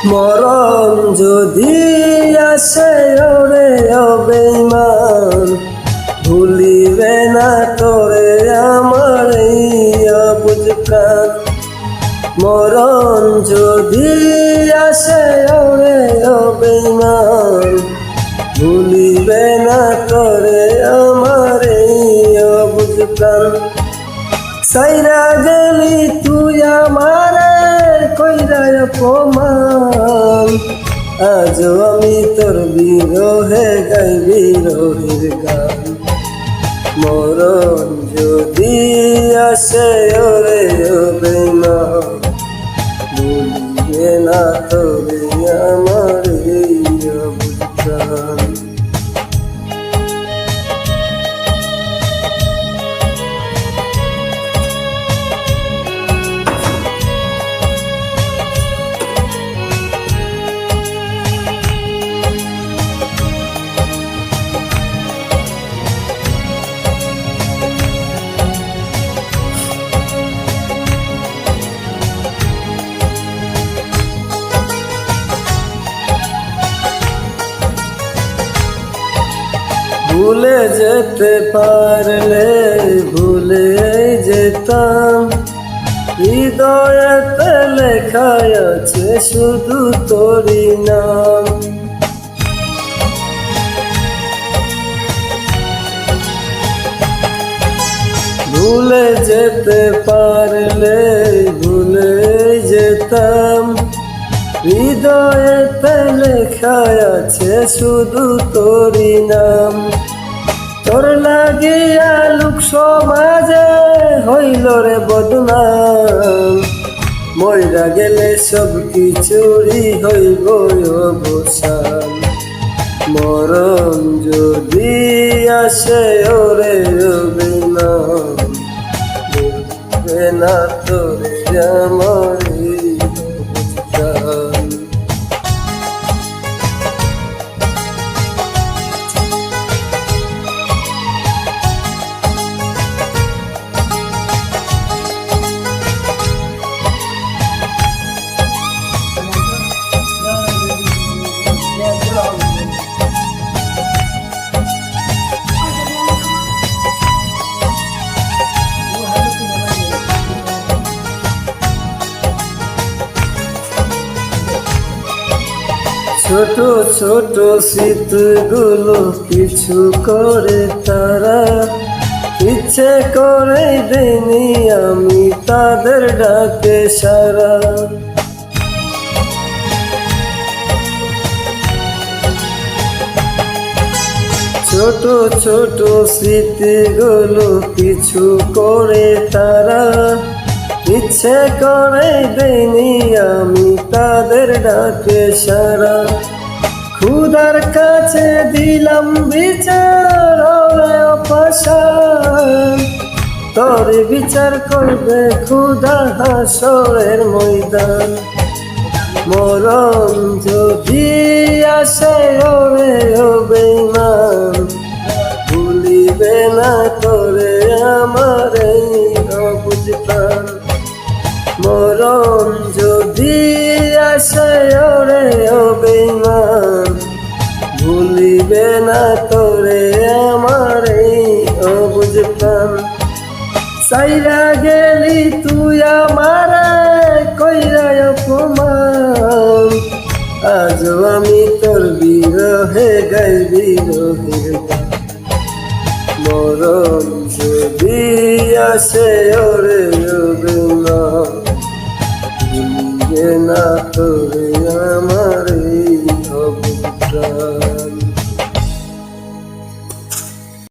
মরণ যদি আসে ওরে অবেঈমান, ভুলিবে না তোরে আমার এই অবুঝ প্রাণ। মরণ যদি আসে ওরে অবেঈমান, ভুলিবে না তোরে আমার এই অবুঝ প্রাণ। সাইরা গেলি তুই আমারে কইরা অপমান, আজও আমি তোর বিরহে গাই বিরহের গান। মরণ যদি আসে ওরে অবেঈমান, ভুলিবে না তোরে আমার এই অবুঝ প্রাণ। ভুলে যেতে পারলে ভুলে যেতাম, হৃদয়েতে লেখা আছে শুধু তোরই নাম। ভুলে যেতে পারলে ভুলে যেতাম, হৃদয়েতে লেখা আছে শুধু তোরই নাম। তোর লাগিয়া লোক সমাজে হইল রে বদনাম, মইরা গেলে সব কিছুরই হইব অবসান। মরণ যদি আসে ওরে অবেঈমান, ভুলিবে না তোরে আমার এই অবুঝ প্রাণ। ছোট ছোট স্মৃতিগুলো কিছু করে তারা, ইচ্ছে করে দেনি আমি তাদের ডাকে সারা। ছোট ছোট স্মৃতিগুলো কিছু করে তারা, ইচ্ছে করে দেনি আমি তাদের ডাকে সারা। খুদার কাছে দিলাম বিচার অপাশান, তোর বিচার করবে খুদা হাসরের ময়দান। মরণ যদি আসে ওরে অবেঈমান, ভুলিবে না তোরে আমার এই অবুঝ প্রাণ। মরণ যদি আসে ওরে অবেঈমান, ভুলিবে না তোরে আমার এই অবুঝ প্রাণ। সাইরা গেলি তুই আমারে কইরা অপমান, আজও আমি তোর বিরহে গাই বিরহের গান। মরণ যদি আসে ওরে অবেঈমান, ভুলিবে না তোরে আমার